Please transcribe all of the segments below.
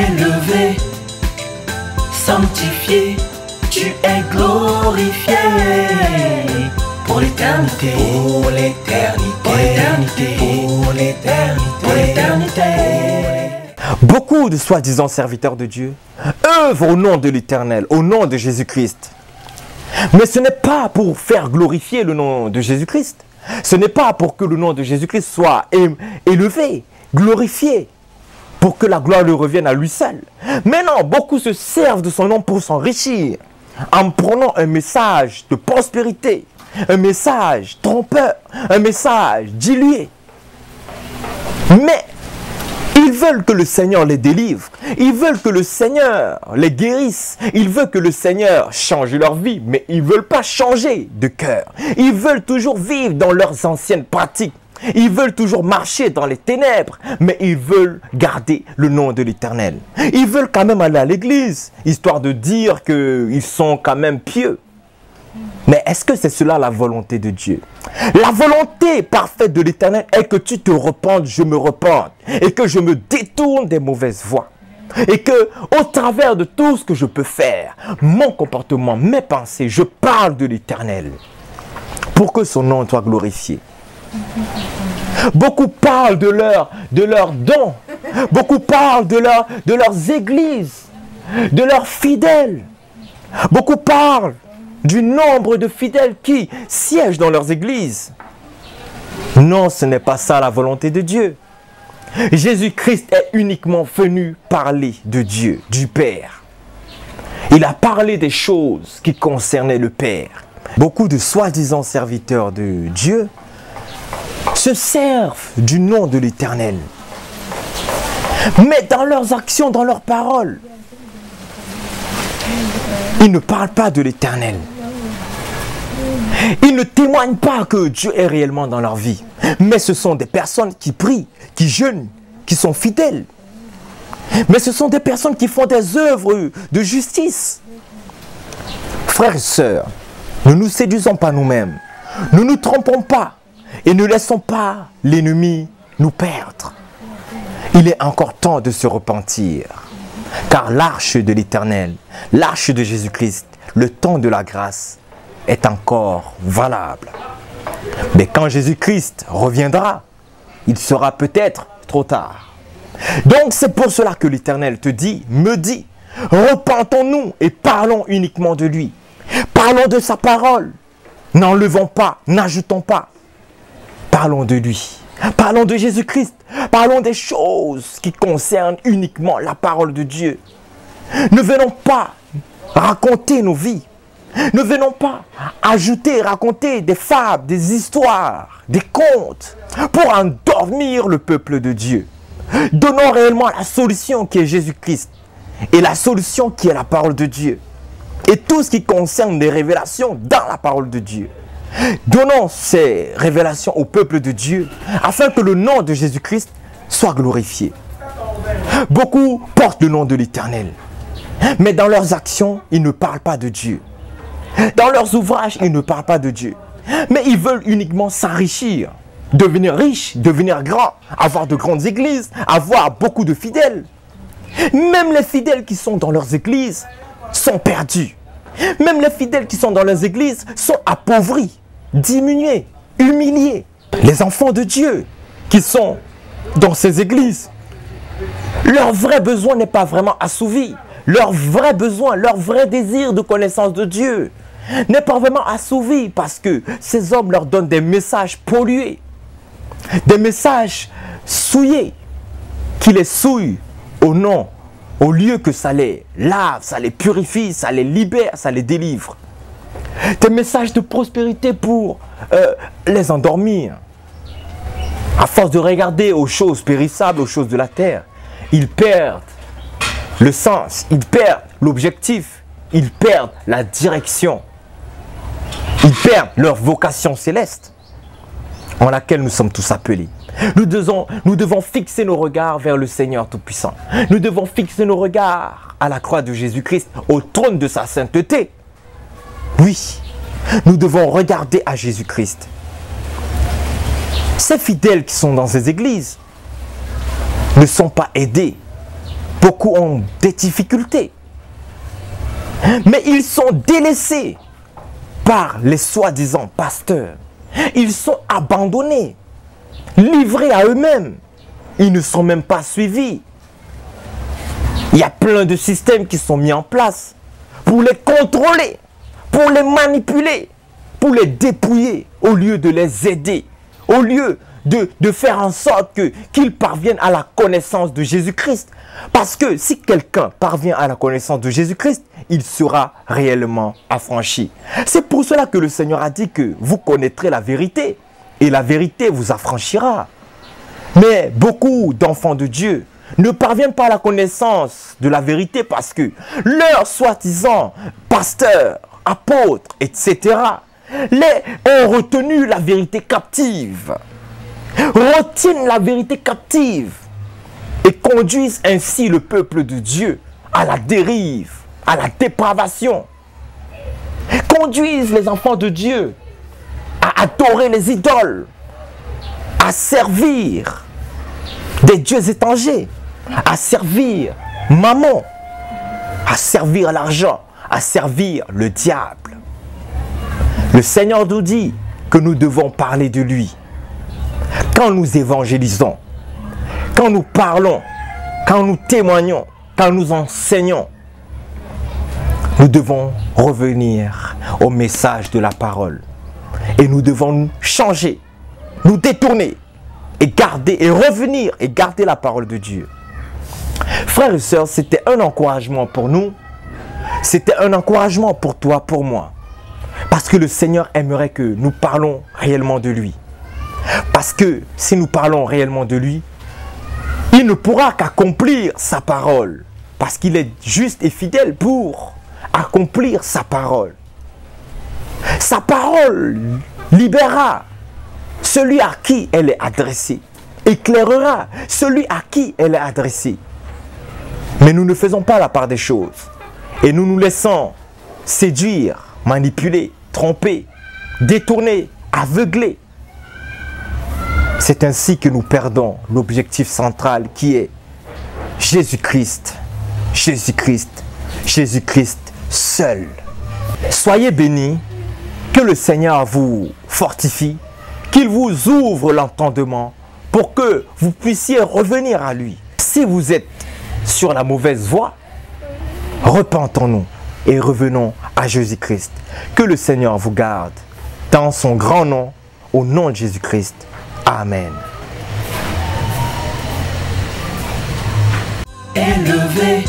élevé, sanctifié, tu es glorifié pour l'éternité, pour l'éternité, pour l'éternité, pour l'éternité, pour l'éternité. Beaucoup de soi-disant serviteurs de Dieu œuvrent au nom de l'Éternel, au nom de Jésus-Christ. Mais ce n'est pas pour faire glorifier le nom de Jésus-Christ. Ce n'est pas pour que le nom de Jésus-Christ soit élevé, glorifié, pour que la gloire lui revienne à lui seul. Mais non, beaucoup se servent de son nom pour s'enrichir, en prenant un message de prospérité, un message trompeur, un message dilué. Mais ils veulent que le Seigneur les délivre. Ils veulent que le Seigneur les guérisse. Ils veulent que le Seigneur change leur vie. Mais ils ne veulent pas changer de cœur. Ils veulent toujours vivre dans leurs anciennes pratiques. Ils veulent toujours marcher dans les ténèbres. Mais ils veulent garder le nom de l'Éternel. Ils veulent quand même aller à l'église, histoire de dire qu'ils sont quand même pieux. Mais est-ce que c'est cela la volonté de Dieu? La volonté parfaite de l'Éternel est que tu te repentes, je me repente, et que je me détourne des mauvaises voies. Et que, au travers de tout ce que je peux faire, mon comportement, mes pensées, je parle de l'Éternel, pour que son nom soit glorifié. Beaucoup parlent de leurs dons, beaucoup parlent de leurs églises, de leurs fidèles, beaucoup parlent du nombre de fidèles qui siègent dans leurs églises. Non, ce n'est pas ça la volonté de Dieu. Jésus-Christ est uniquement venu parler de Dieu, du Père. Il a parlé des choses qui concernaient le Père. Beaucoup de soi-disant serviteurs de Dieu se servent du nom de l'Éternel. Mais dans leurs actions, dans leurs paroles, ils ne parlent pas de l'Éternel. Ils ne témoignent pas que Dieu est réellement dans leur vie. Mais ce sont des personnes qui prient, qui jeûnent, qui sont fidèles. Mais ce sont des personnes qui font des œuvres de justice. Frères et sœurs, ne nous séduisons pas nous-mêmes. Ne nous trompons pas et ne laissons pas l'ennemi nous perdre. Il est encore temps de se repentir. Car l'arche de l'Éternel, l'arche de Jésus-Christ, le temps de la grâce est encore valable. Mais quand Jésus-Christ reviendra, il sera peut-être trop tard. Donc c'est pour cela que l'Éternel te dit, me dit, repentons-nous et parlons uniquement de lui. Parlons de sa parole. N'enlevons pas, n'ajoutons pas. Parlons de lui. Parlons de Jésus-Christ. Parlons des choses qui concernent uniquement la parole de Dieu. Ne venons pas raconter nos vies. Ne venons pas ajouter, raconter des fables, des histoires, des contes pour endormir le peuple de Dieu. Donnons réellement la solution qui est Jésus-Christ et la solution qui est la parole de Dieu. Et tout ce qui concerne les révélations dans la parole de Dieu. Donnons ces révélations au peuple de Dieu afin que le nom de Jésus-Christ soit glorifié. Beaucoup portent le nom de l'Éternel, mais dans leurs actions, ils ne parlent pas de Dieu. Dans leurs ouvrages, ils ne parlent pas de Dieu. Mais ils veulent uniquement s'enrichir, devenir riches, devenir grands, avoir de grandes églises, avoir beaucoup de fidèles. Même les fidèles qui sont dans leurs églises sont perdus. Même les fidèles qui sont dans leurs églises sont appauvris, diminués, humiliés. Les enfants de Dieu qui sont dans ces églises, leur vrai besoin n'est pas vraiment assouvi. Leur vrai besoin, leur vrai désir de connaissance de Dieu n'est pas vraiment assouvi parce que ces hommes leur donnent des messages pollués, des messages souillés, qui les souillent au lieu que ça les lave, ça les purifie, ça les libère, ça les délivre. Des messages de prospérité pour les endormir. À force de regarder aux choses périssables, aux choses de la terre, ils perdent le sens, ils perdent l'objectif, ils perdent la direction. Ils perdent leur vocation céleste en laquelle nous sommes tous appelés. Nous devons fixer nos regards vers le Seigneur Tout-Puissant. Nous devons fixer nos regards à la croix de Jésus-Christ, au trône de sa sainteté. Oui, nous devons regarder à Jésus-Christ. Ces fidèles qui sont dans ces églises ne sont pas aidés Beaucoup ont des difficultés. Mais ils sont délaissés par les soi-disant pasteurs. Ils sont abandonnés, livrés à eux-mêmes. Ils ne sont même pas suivis. Il y a plein de systèmes qui sont mis en place pour les contrôler, pour les manipuler, pour les dépouiller, au lieu de les aider, au lieu de faire en sorte qu'ils parviennent à la connaissance de Jésus-Christ. Parce que si quelqu'un parvient à la connaissance de Jésus-Christ, il sera réellement affranchi. C'est pour cela que le Seigneur a dit que vous connaîtrez la vérité et la vérité vous affranchira. Mais beaucoup d'enfants de Dieu ne parviennent pas à la connaissance de la vérité parce que leurs soi-disant pasteurs, apôtres, etc. ont retenu la vérité captive, retiennent la vérité captive et conduisent ainsi le peuple de Dieu à la dérive, à la dépravation. Conduisent les enfants de Dieu à adorer les idoles, à servir des dieux étrangers, à servir maman, à servir l'argent, à servir le diable. Le Seigneur nous dit que nous devons parler de lui. Quand nous évangélisons, quand nous parlons, quand nous témoignons, quand nous enseignons, nous devons revenir au message de la parole. Et nous devons nous changer, nous détourner et garder et revenir et garder la parole de Dieu. Frères et sœurs, c'était un encouragement pour nous. C'était un encouragement pour toi, pour moi. Parce que le Seigneur aimerait que nous parlons réellement de lui. Parce que si nous parlons réellement de lui, il ne pourra qu'accomplir sa parole. Parce qu'il est juste et fidèle pour accomplir sa parole. Sa parole libérera celui à qui elle est adressée, éclairera celui à qui elle est adressée. Mais nous ne faisons pas la part des choses. Et nous nous laissons séduire, manipuler, tromper, détourner, aveugler. C'est ainsi que nous perdons l'objectif central qui est Jésus-Christ, Jésus-Christ, Jésus-Christ seul. Soyez bénis, que le Seigneur vous fortifie, qu'il vous ouvre l'entendement pour que vous puissiez revenir à lui. Si vous êtes sur la mauvaise voie, repentons-nous et revenons à Jésus-Christ. Que le Seigneur vous garde dans son grand nom, au nom de Jésus-Christ. Amen. Élevé,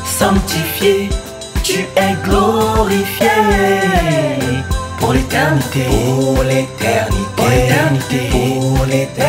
sanctifié, tu es glorifié pour l'éternité, pour l'éternité, pour l'éternité, pour l'éternité.